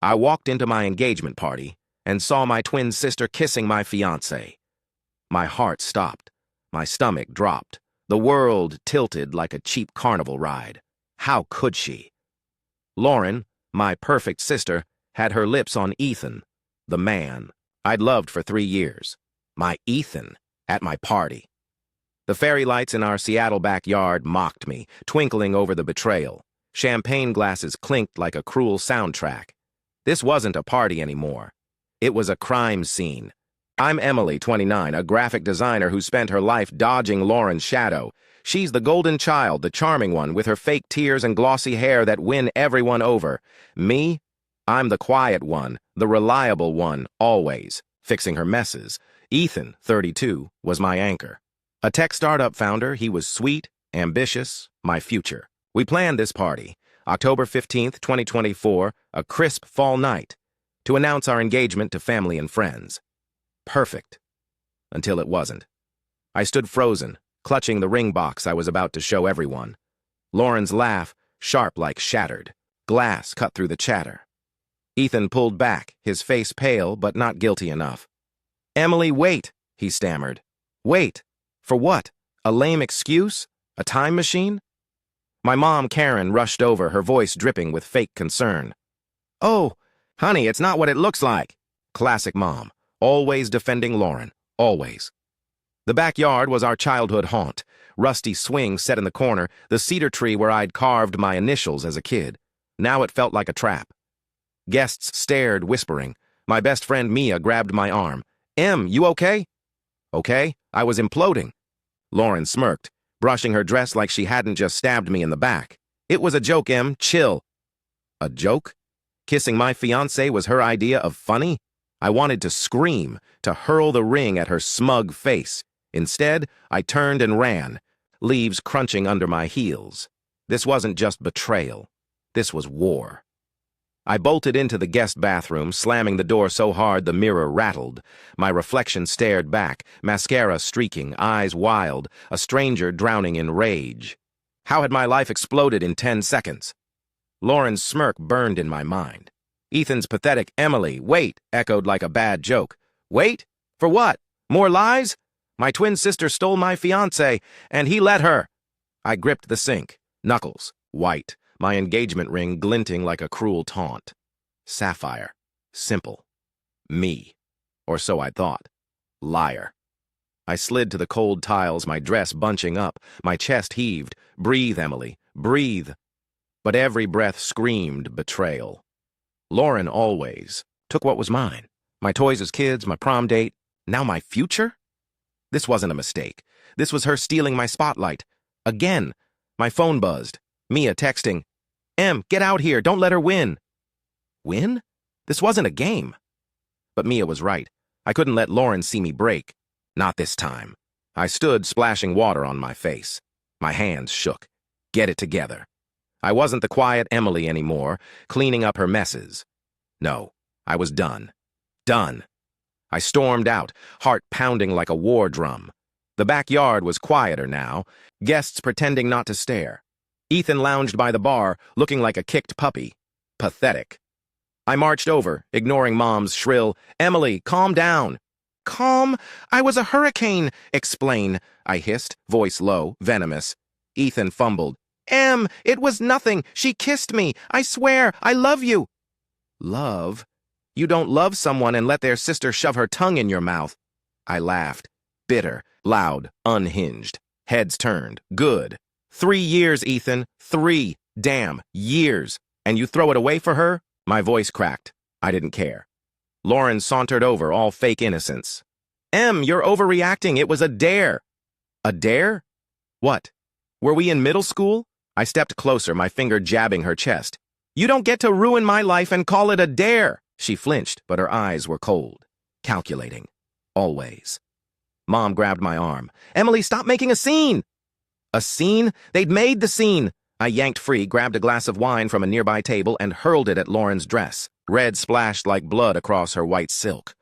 I walked into my engagement party and saw my twin sister kissing my fiancé. My heart stopped. My stomach dropped. The world tilted like a cheap carnival ride. How could she? Lauren, my perfect sister, had her lips on Ethan, the man I'd loved for 3 years. My Ethan at my party. The fairy lights in our Seattle backyard mocked me, twinkling over the betrayal. Champagne glasses clinked like a cruel soundtrack. This wasn't a party anymore. It was a crime scene. I'm Emily, 29, a graphic designer who spent her life dodging Lauren's shadow. She's the golden child, the charming one, with her fake tears and glossy hair that win everyone over. Me? I'm the quiet one, the reliable one, always, fixing her messes. Ethan, 32, was my anchor. A tech startup founder, he was sweet, ambitious, my future. We planned this party, October 15th, 2024, a crisp fall night, to announce our engagement to family and friends. Perfect. Until it wasn't. I stood frozen, clutching the ring box I was about to show everyone. Lauren's laugh, sharp like shattered. Glass cut through the chatter. Ethan pulled back, his face pale but not guilty enough. "Emily, wait," he stammered. "Wait. For what? A lame excuse? A time machine?" My mom, Karen, rushed over, her voice dripping with fake concern. "Oh, honey, it's not what it looks like." Classic mom, always defending Lauren, always. The backyard was our childhood haunt, rusty swing set in the corner, the cedar tree where I'd carved my initials as a kid. Now it felt like a trap. Guests stared, whispering. My best friend Mia grabbed my arm. "Em, you okay?" "Okay?" I was imploding. Lauren smirked, brushing her dress like she hadn't just stabbed me in the back. "It was a joke, Em. Chill." A joke? Kissing my fiancé was her idea of funny? I wanted to scream, to hurl the ring at her smug face. Instead, I turned and ran, leaves crunching under my heels. This wasn't just betrayal. This was war. I bolted into the guest bathroom, slamming the door so hard the mirror rattled. My reflection stared back, mascara streaking, eyes wild, a stranger drowning in rage. How had my life exploded in 10 seconds? Lauren's smirk burned in my mind. Ethan's pathetic "Emily, wait," echoed like a bad joke. Wait? For what? More lies? My twin sister stole my fiancé, and he let her. I gripped the sink, knuckles, white, my engagement ring glinting like a cruel taunt. Sapphire. Simple. Me. Or so I thought. Liar. I slid to the cold tiles, my dress bunching up, my chest heaved. Breathe, Emily. Breathe. But every breath screamed betrayal. Lauren always took what was mine. My toys as kids, my prom date, now my future? This wasn't a mistake. This was her stealing my spotlight. Again. My phone buzzed. Mia texting, "Em, get out here. Don't let her win." Win? This wasn't a game. But Mia was right. I couldn't let Lauren see me break. Not this time. I stood splashing water on my face. My hands shook. Get it together. I wasn't the quiet Emily anymore, cleaning up her messes. No, I was done. Done. I stormed out, heart pounding like a war drum. The backyard was quieter now, guests pretending not to stare. Ethan lounged by the bar, looking like a kicked puppy. Pathetic. I marched over, ignoring Mom's shrill, "Emily, calm down." "Calm? I was a hurricane. Explain," I hissed, voice low, venomous. Ethan fumbled. "Em, it was nothing. She kissed me. I swear, I love you." Love? You don't love someone and let their sister shove her tongue in your mouth. I laughed. Bitter, loud, unhinged. Heads turned. Good. 3 years, Ethan. 3 damn years. And you throw it away for her? My voice cracked. I didn't care. Lauren sauntered over, all fake innocence. "Em, you're overreacting. It was a dare." A dare? What? Were we in middle school? I stepped closer, my finger jabbing her chest. "You don't get to ruin my life and call it a dare." She flinched, but her eyes were cold. Calculating. Always. Mom grabbed my arm. "Emily, stop making a scene." A scene? They'd made the scene. I yanked free, grabbed a glass of wine from a nearby table, and hurled it at Lauren's dress. Red splashed like blood across her white silk.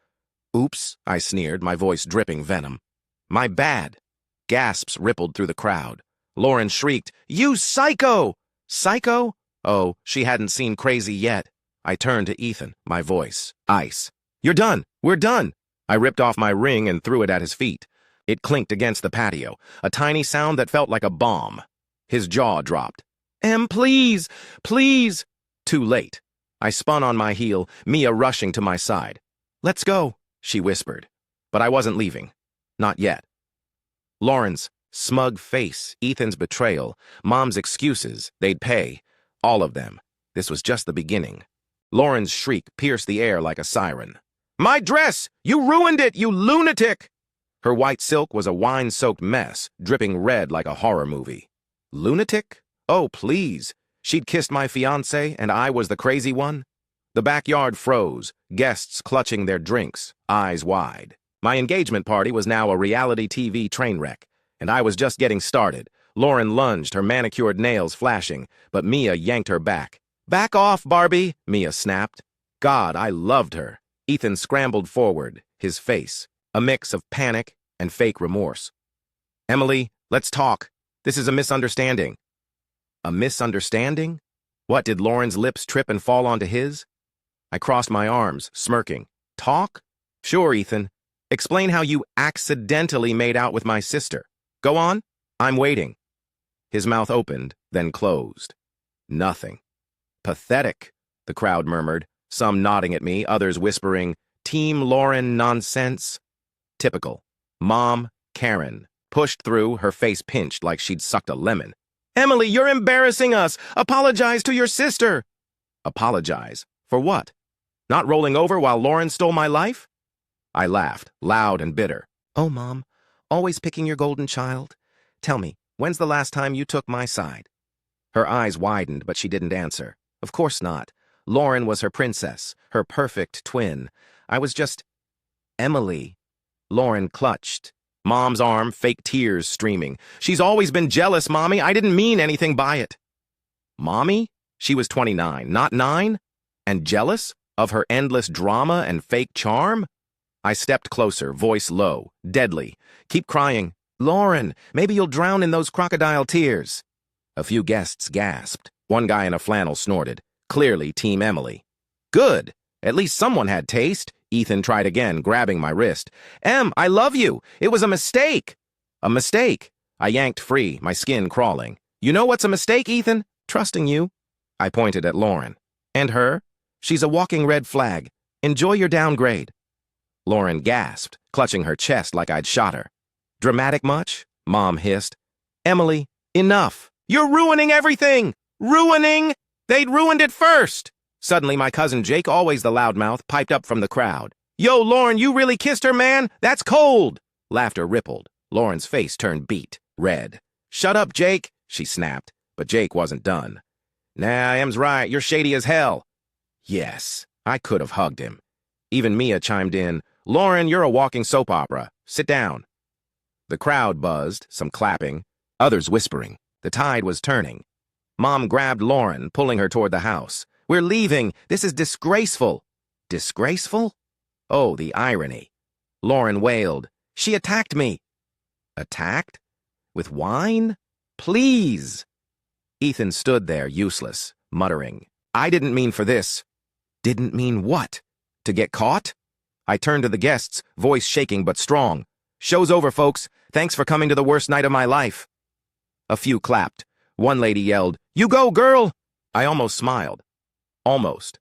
"Oops," I sneered, my voice dripping venom. "My bad." Gasps rippled through the crowd. Lauren shrieked, "You psycho!" Psycho? Oh, she hadn't seen crazy yet. I turned to Ethan, my voice ice. "You're done! We're done!" I ripped off my ring and threw it at his feet. It clinked against the patio, a tiny sound that felt like a bomb. His jaw dropped. "Em, please! Please!" Too late. I spun on my heel, Mia rushing to my side. "Let's go," she whispered. But I wasn't leaving. Not yet. Lauren's smug face, Ethan's betrayal, Mom's excuses, they'd pay. All of them. This was just the beginning. Lauren's shriek pierced the air like a siren. "My dress! You ruined it, you lunatic!" Her white silk was a wine-soaked mess, dripping red like a horror movie. Lunatic? Oh, please. She'd kissed my fiancé, and I was the crazy one? The backyard froze, guests clutching their drinks, eyes wide. My engagement party was now a reality TV train wreck, and I was just getting started. Lauren lunged, her manicured nails flashing, but Mia yanked her back. "Back off, Barbie," Mia snapped. God, I loved her. Ethan scrambled forward, his face, a mix of panic and fake remorse. "Emily, let's talk. This is a misunderstanding." A misunderstanding? What, did Lauren's lips trip and fall onto his? I crossed my arms, smirking. "Talk? Sure, Ethan. Explain how you accidentally made out with my sister. Go on. I'm waiting." His mouth opened, then closed. Nothing. "Pathetic," the crowd murmured, some nodding at me, others whispering, "Team Lauren nonsense." Typical. Mom, Karen, pushed through, her face pinched like she'd sucked a lemon. "Emily, you're embarrassing us! Apologize to your sister!" Apologize? For what? Not rolling over while Lauren stole my life? I laughed, loud and bitter. "Oh, Mom, always picking your golden child. Tell me, when's the last time you took my side?" Her eyes widened, but she didn't answer. Of course not. Lauren was her princess, her perfect twin. I was just... Emily. Lauren clutched. Mom's arm, fake tears streaming. "She's always been jealous, Mommy. I didn't mean anything by it." Mommy? She was 29, not 9? And jealous? Of her endless drama and fake charm? I stepped closer, voice low, deadly. "Keep crying. Lauren, maybe you'll drown in those crocodile tears." A few guests gasped. One guy in a flannel snorted. Clearly Team Emily. "Good. At least someone had taste." Ethan tried again, grabbing my wrist. "Em, I love you. It was a mistake." "A mistake?" I yanked free, my skin crawling. "You know what's a mistake, Ethan? Trusting you." I pointed at Lauren. "And her? She's a walking red flag. Enjoy your downgrade." Lauren gasped, clutching her chest like I'd shot her. "Dramatic much?" Mom hissed. "Emily, enough. You're ruining everything! Ruining! They'd ruined it first!" Suddenly, my cousin Jake, always the loudmouth, piped up from the crowd. "Yo, Lauren, you really kissed her, man? That's cold!" Laughter rippled. Lauren's face turned beet, red. "Shut up, Jake," she snapped. But Jake wasn't done. "Nah, Em's right. You're shady as hell." Yes, I could have hugged him. Even Mia chimed in. "Lauren, you're a walking soap opera. Sit down." The crowd buzzed, some clapping, others whispering. The tide was turning. Mom grabbed Lauren, pulling her toward the house. "We're leaving. This is disgraceful." Disgraceful? Oh, the irony. Lauren wailed. "She attacked me." Attacked? With wine? Please. Ethan stood there, useless, muttering. "I didn't mean for this." Didn't mean what? To get caught? I turned to the guests, voice shaking but strong. "Show's over, folks. Thanks for coming to the worst night of my life." A few clapped. One lady yelled, "You go, girl!" I almost smiled. Almost.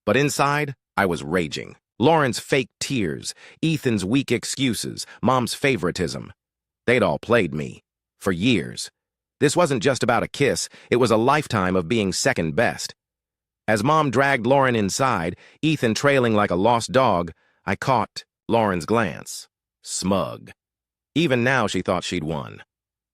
But inside, I was raging. Lauren's fake tears, Ethan's weak excuses, Mom's favoritism. They'd all played me. For years. This wasn't just about a kiss, it was a lifetime of being second best. As Mom dragged Lauren inside, Ethan trailing like a lost dog, I caught Lauren's glance. Smug. Even now she thought she'd won.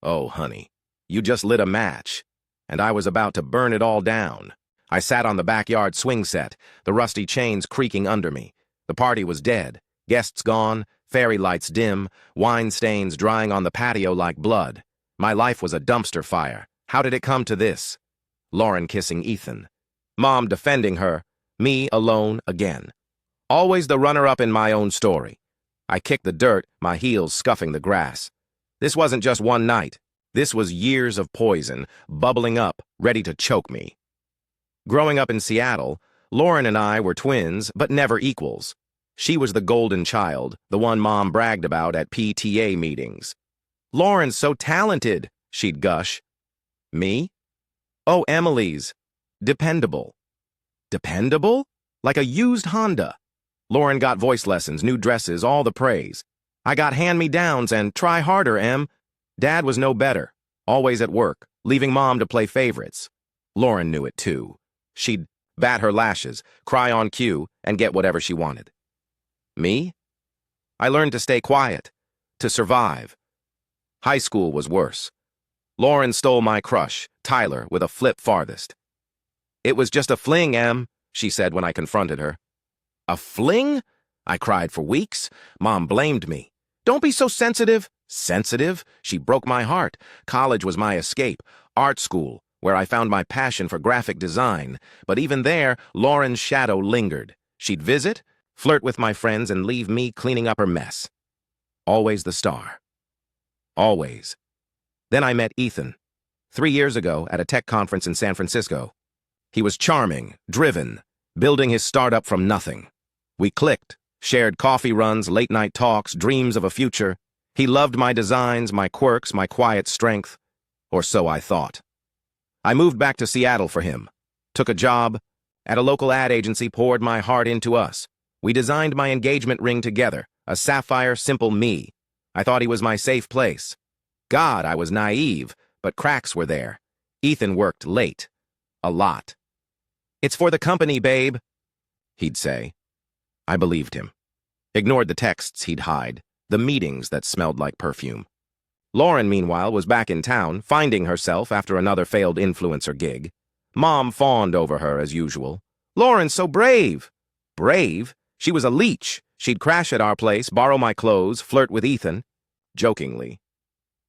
Oh, honey, you just lit a match, and I was about to burn it all down. I sat on the backyard swing set, the rusty chains creaking under me. The party was dead, guests gone, fairy lights dim, wine stains drying on the patio like blood. My life was a dumpster fire. How did it come to this? Lauren kissing Ethan. Mom defending her, me alone again. Always the runner-up in my own story. I kicked the dirt, my heels scuffing the grass. This wasn't just one night. This was years of poison, bubbling up, ready to choke me. Growing up in Seattle, Lauren and I were twins, but never equals. She was the golden child, the one Mom bragged about at PTA meetings. "Lauren's so talented," she'd gush. Me? "Oh, Emily's dependable." Dependable? Like a used Honda. Lauren got voice lessons, new dresses, all the praise. I got hand-me-downs and try harder, Em. Dad was no better, always at work, leaving Mom to play favorites. Lauren knew it too. She'd bat her lashes, cry on cue, and get whatever she wanted. Me? I learned to stay quiet, to survive. High school was worse. Lauren stole my crush, Tyler, with a flip farthest. "It was just a fling, Em," she said when I confronted her. "A fling?" I cried for weeks. Mom blamed me. "Don't be so sensitive." Sensitive? She broke my heart. College was my escape. Art school, where I found my passion for graphic design. But even there, Lauren's shadow lingered. She'd visit, flirt with my friends, and leave me cleaning up her mess. Always the star. Always. Then I met Ethan, 3 years ago at a tech conference in San Francisco. He was charming, driven, building his startup from nothing. We clicked, shared coffee runs, late-night talks, dreams of a future. He loved my designs, my quirks, my quiet strength. Or so I thought. I moved back to Seattle for him, took a job, at a local ad agency, poured my heart into us. We designed my engagement ring together, a sapphire, simple me. I thought he was my safe place. God, I was naive, but cracks were there. Ethan worked late. A lot. "It's for the company, babe," he'd say. I believed him. Ignored the texts he'd hide, the meetings that smelled like perfume. Lauren, meanwhile, was back in town, finding herself after another failed influencer gig. Mom fawned over her as usual. "Lauren's so brave." Brave? She was a leech. She'd crash at our place, borrow my clothes, flirt with Ethan. Jokingly.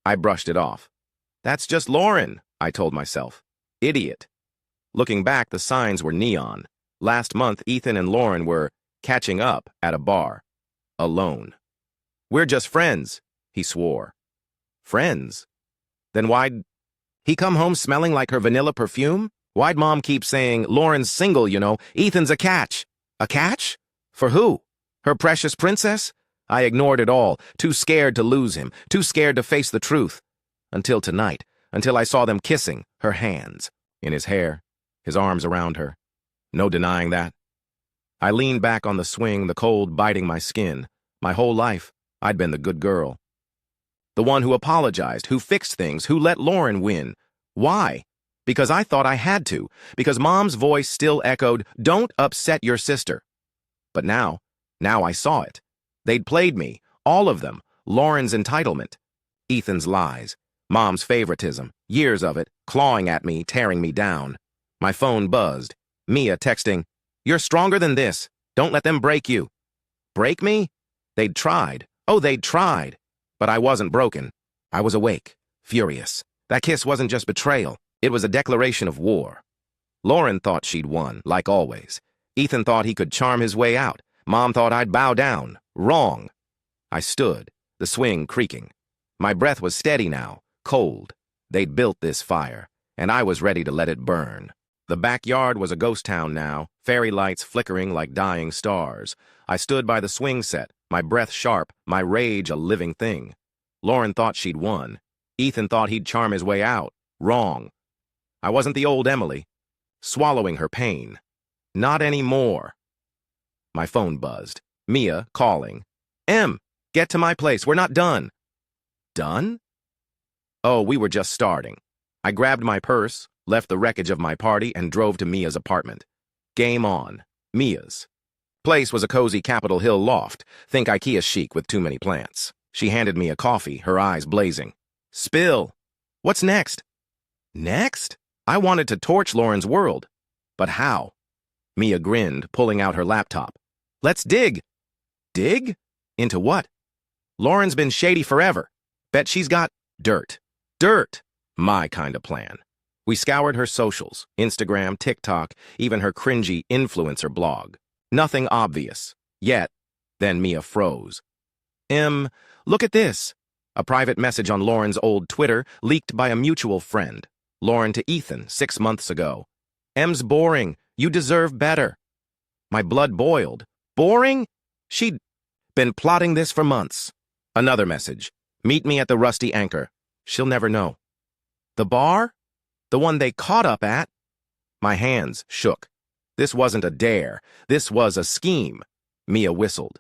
I brushed it off. "That's just Lauren," I told myself. Idiot. Looking back, the signs were neon. Last month, Ethan and Lauren were catching up at a bar. Alone. "We're just friends," he swore. Friends? Then why'd he come home smelling like her vanilla perfume? Why'd Mom keep saying, "Lauren's single, you know, Ethan's a catch"? A catch? For who? Her precious princess? I ignored it all, too scared to lose him, too scared to face the truth. Until tonight, until I saw them kissing, her hands, in his hair, his arms around her. No denying that. I leaned back on the swing, the cold biting my skin. My whole life, I'd been the good girl. The one who apologized, who fixed things, who let Lauren win. Why? Because I thought I had to. Because Mom's voice still echoed, "Don't upset your sister." But now I saw it. They'd played me, all of them. Lauren's entitlement. Ethan's lies. Mom's favoritism. Years of it, clawing at me, tearing me down. My phone buzzed. Mia texting, "You're stronger than this. Don't let them break you." Break me? They'd tried. Oh, they'd tried. But I wasn't broken. I was awake, furious. That kiss wasn't just betrayal. It was a declaration of war. Lauren thought she'd won, like always. Ethan thought he could charm his way out. Mom thought I'd bow down. Wrong. I stood, the swing creaking. My breath was steady now, cold. They'd built this fire, and I was ready to let it burn. The backyard was a ghost town now, fairy lights flickering like dying stars. I stood by the swing set, my breath sharp, my rage a living thing. Lauren thought she'd won. Ethan thought he'd charm his way out. Wrong. I wasn't the old Emily, swallowing her pain. Not anymore. My phone buzzed. Mia calling. "Em, get to my place. We're not done." Done? Oh, we were just starting. I grabbed my purse, left the wreckage of my party, and drove to Mia's apartment. Game on. Mia's. Place was a cozy Capitol Hill loft. Think IKEA chic with too many plants. She handed me a coffee, her eyes blazing. "Spill. What's next?" Next? I wanted to torch Lauren's world. But how? Mia grinned, pulling out her laptop. "Let's dig." Dig? Into what? Lauren's been shady forever. Bet she's got dirt. Dirt. My kind of plan. We scoured her socials, Instagram, TikTok, even her cringy influencer blog. Nothing obvious. Yet, then Mia froze. Look at this. A private message on Lauren's old Twitter leaked by a mutual friend. Lauren to Ethan 6 months ago. "M's boring. You deserve better." My blood boiled. Boring? She'd been plotting this for months. Another message. Meet me at the Rusty Anchor. She'll never know. The bar? The one they caught up at? My hands shook. This wasn't a dare. This was a scheme. Mia whistled.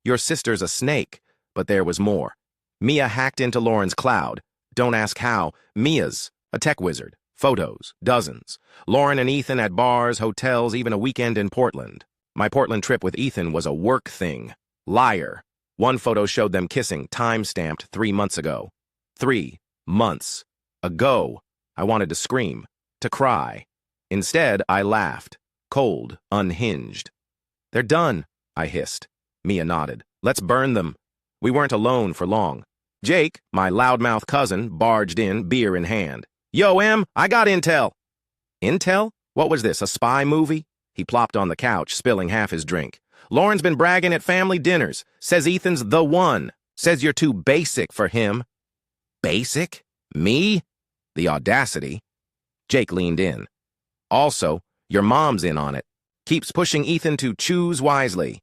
Your sister's a snake, but there was more. Mia hacked into Lauren's cloud. Don't ask how. Mia's a tech wizard. Photos, dozens. Lauren and Ethan at bars, hotels, even a weekend in Portland. My Portland trip with Ethan was a work thing. Liar. One photo showed them kissing, time-stamped 3 months ago. 3 months ago. I wanted to scream, to cry. Instead, I laughed, cold, unhinged. They're done, I hissed. Mia nodded. Let's burn them. We weren't alone for long. Jake, my loudmouth cousin, barged in, beer in hand. Yo, Em, I got intel. Intel? What was this, a spy movie? He plopped on the couch, spilling half his drink. Lauren's been bragging at family dinners. Says Ethan's the one. Says you're too basic for him. Basic? Me? The audacity. Jake leaned in. Also, your mom's in on it. Keeps pushing Ethan to choose wisely.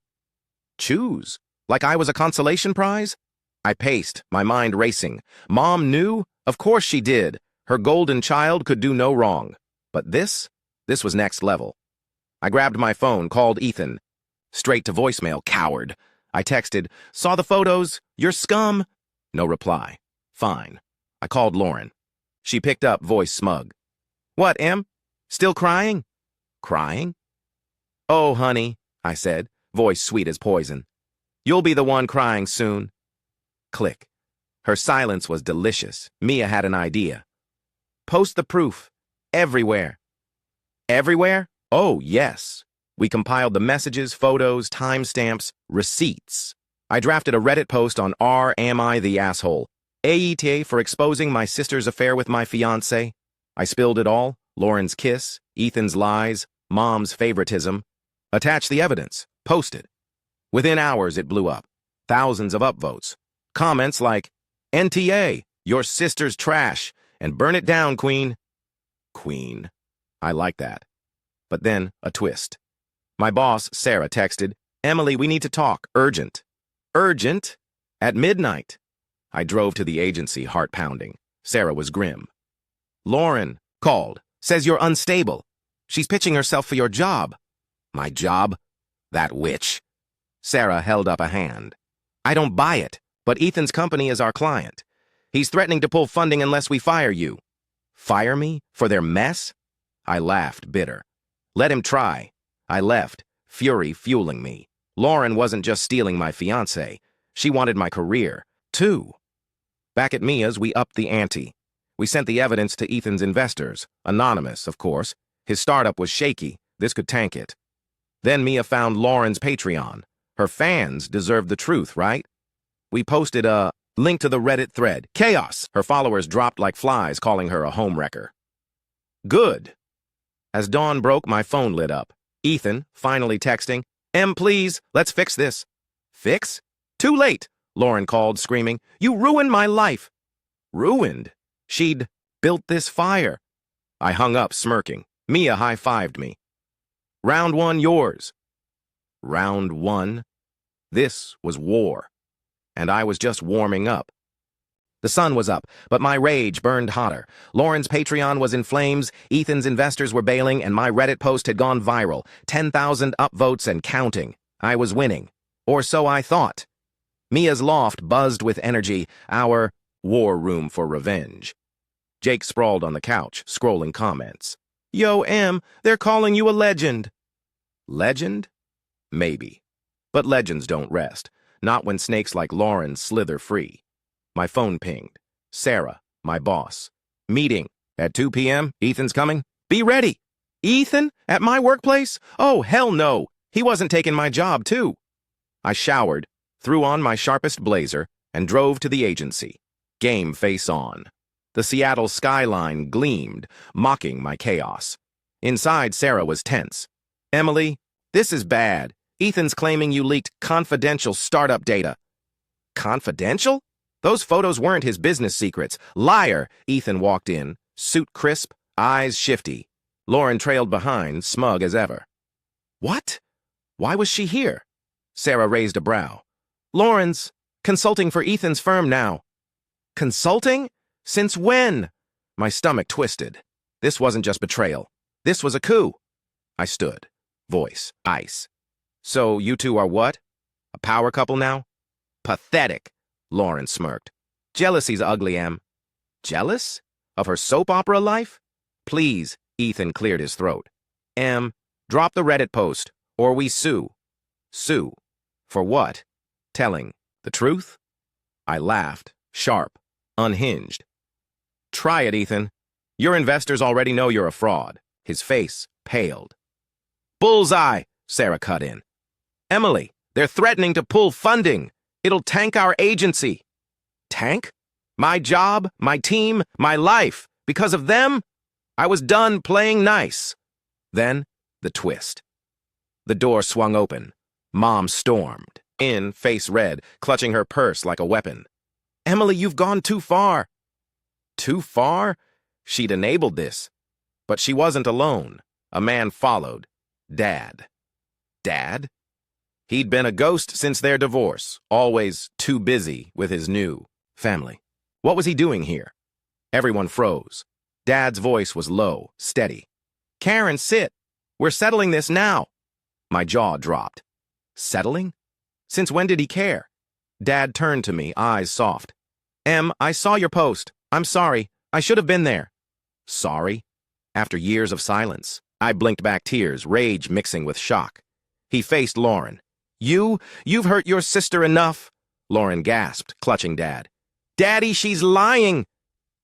Choose? Like I was a consolation prize? I paced, my mind racing. Mom knew? Of course she did. Her golden child could do no wrong. But this was next level. I grabbed my phone, called Ethan. Straight to voicemail, coward. I texted, saw the photos, you're scum. No reply. Fine. I called Lauren. She picked up, voice smug. What, Em? Still crying? Crying? Oh, honey, I said, voice sweet as poison. You'll be the one crying soon. Click. Her silence was delicious. Mia had an idea. Post the proof. Everywhere. Everywhere? Oh, yes. We compiled the messages, photos, timestamps, receipts. I drafted a Reddit post on Am I the Asshole? AETA for exposing my sister's affair with my fiancé. I spilled it all. Lauren's kiss, Ethan's lies, Mom's favoritism. Attach the evidence. Post it. Within hours, it blew up. Thousands of upvotes. Comments like, NTA, your sister's trash, and burn it down, Queen. Queen. I like that. But then, a twist. My boss, Sarah, texted, Emily, we need to talk. Urgent. Urgent? At midnight. I drove to the agency, heart pounding. Sarah was grim. Lauren called. Says you're unstable. She's pitching herself for your job. My job? That witch. Sarah held up a hand. I don't buy it, but Ethan's company is our client. He's threatening to pull funding unless we fire you. Fire me? For their mess? I laughed, bitter. Let him try. I left, fury fueling me. Lauren wasn't just stealing my fiancé. She wanted my career, too. Back at Mia's, we upped the ante. We sent the evidence to Ethan's investors. Anonymous, of course. His startup was shaky. This could tank it. Then Mia found Lauren's Patreon. Her fans deserved the truth, right? We posted a link to the Reddit thread. Chaos! Her followers dropped like flies, calling her a homewrecker. Good. As dawn broke, my phone lit up. Ethan, finally texting, Em, please, let's fix this. Fix? Too late, Lauren called, screaming. You ruined my life. Ruined? She'd built this fire. I hung up, smirking. Mia high-fived me. Round 1, yours. Round 1? This was war. And I was just warming up. The sun was up, but my rage burned hotter. Lauren's Patreon was in flames, Ethan's investors were bailing, and my Reddit post had gone viral. 10,000 upvotes and counting. I was winning. Or so I thought. Mia's loft buzzed with energy, our war room for revenge. Jake sprawled on the couch, scrolling comments. Yo, Em, they're calling you a legend. Legend? Maybe. But legends don't rest. Not when snakes like Lauren slither free. My phone pinged. Sarah, my boss. Meeting. At 2 p.m., Ethan's coming. Be ready. Ethan? At my workplace? Oh, hell no. He wasn't taking my job, too. I showered, threw on my sharpest blazer, and drove to the agency. Game face on. The Seattle skyline gleamed, mocking my chaos. Inside, Sarah was tense. Emily, this is bad. Ethan's claiming you leaked confidential startup data. Confidential? Those photos weren't his business secrets. Liar! Ethan walked in, suit crisp, eyes shifty. Lauren trailed behind, smug as ever. What? Why was she here? Sarah raised a brow. Lauren's consulting for Ethan's firm now. Consulting? Since when? My stomach twisted. This wasn't just betrayal. This was a coup. I stood. Voice, ice. So you two are what? A power couple now? Pathetic, Lauren smirked. Jealousy's ugly, Em. Jealous? Of her soap opera life? Please, Ethan cleared his throat. Em, drop the Reddit post, or we sue. Sue? For what? Telling the truth? I laughed, sharp, unhinged. Try it, Ethan. Your investors already know you're a fraud. His face paled. Bullseye, Sarah cut in. Emily, they're threatening to pull funding. It'll tank our agency. Tank? My job, my team, my life. Because of them, I was done playing nice. Then, the twist. The door swung open. Mom stormed. In, face red, clutching her purse like a weapon. Emily, you've gone too far. Too far? She'd enabled this. But she wasn't alone. A man followed. Dad. Dad? He'd been a ghost since their divorce, always too busy with his new family. What was he doing here? Everyone froze. Dad's voice was low, steady. Karen, sit. We're settling this now. My jaw dropped. Settling? Since when did he care? Dad turned to me, eyes soft. Em, I saw your post. I'm sorry. I should have been there. Sorry? After years of silence, I blinked back tears, rage mixing with shock. He faced Lauren. You've hurt your sister enough. Lauren gasped, clutching Dad. Daddy, she's lying.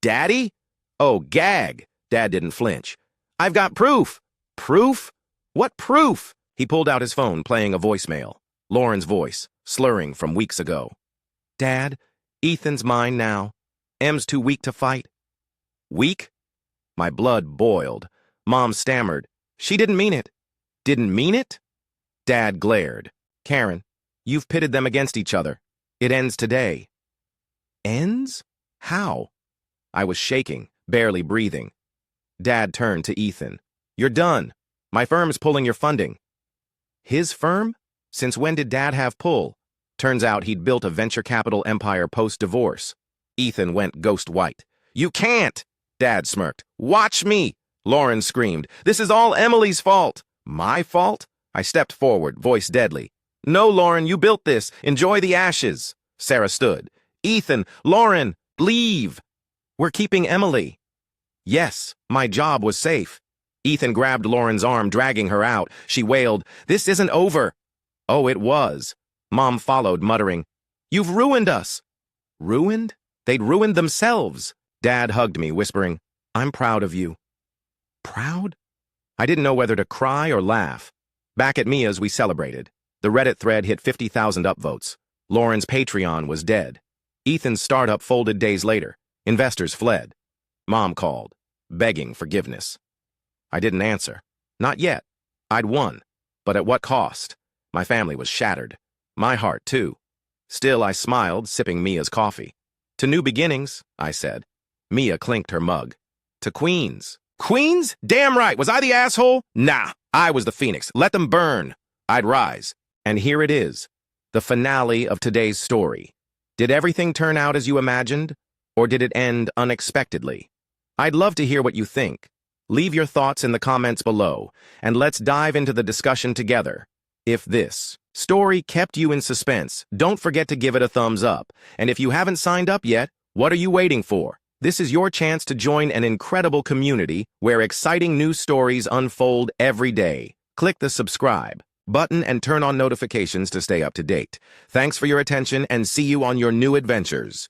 Daddy? Oh, gag. Dad didn't flinch. I've got proof. Proof? What proof? He pulled out his phone, playing a voicemail. Lauren's voice, slurring from weeks ago. Dad, Ethan's mine now. Em's too weak to fight. Weak? My blood boiled. Mom stammered. She didn't mean it. Didn't mean it? Dad glared. Karen, you've pitted them against each other. It ends today. Ends? How? I was shaking, barely breathing. Dad turned to Ethan. You're done. My firm's pulling your funding. His firm? Since when did Dad have pull? Turns out he'd built a venture capital empire post-divorce. Ethan went ghost white. You can't! Dad smirked. Watch me! Lauren screamed. This is all Emily's fault. My fault? I stepped forward, voice deadly. No, Lauren, you built this. Enjoy the ashes. Sarah stood. Ethan, Lauren, leave. We're keeping Emily. Yes, my job was safe. Ethan grabbed Lauren's arm, dragging her out. She wailed, This isn't over. Oh, it was. Mom followed, muttering, You've ruined us. Ruined? They'd ruined themselves. Dad hugged me, whispering, I'm proud of you. Proud? I didn't know whether to cry or laugh. Back at Mia's, we celebrated. The Reddit thread hit 50,000 upvotes. Lauren's Patreon was dead. Ethan's startup folded days later. Investors fled. Mom called, begging forgiveness. I didn't answer. Not yet. I'd won. But at what cost? My family was shattered. My heart, too. Still, I smiled, sipping Mia's coffee. To new beginnings, I said. Mia clinked her mug. To Queens. Queens? Damn right. Was I the asshole? Nah. I was the phoenix. Let them burn. I'd rise. And here it is. The finale of today's story. Did everything turn out as you imagined? Or did it end unexpectedly? I'd love to hear what you think. Leave your thoughts in the comments below, and let's dive into the discussion together. If this story kept you in suspense, don't forget to give it a thumbs up. And if you haven't signed up yet, what are you waiting for? This is your chance to join an incredible community where exciting new stories unfold every day. Click the subscribe button and turn on notifications to stay up to date. Thanks for your attention and see you on your new adventures.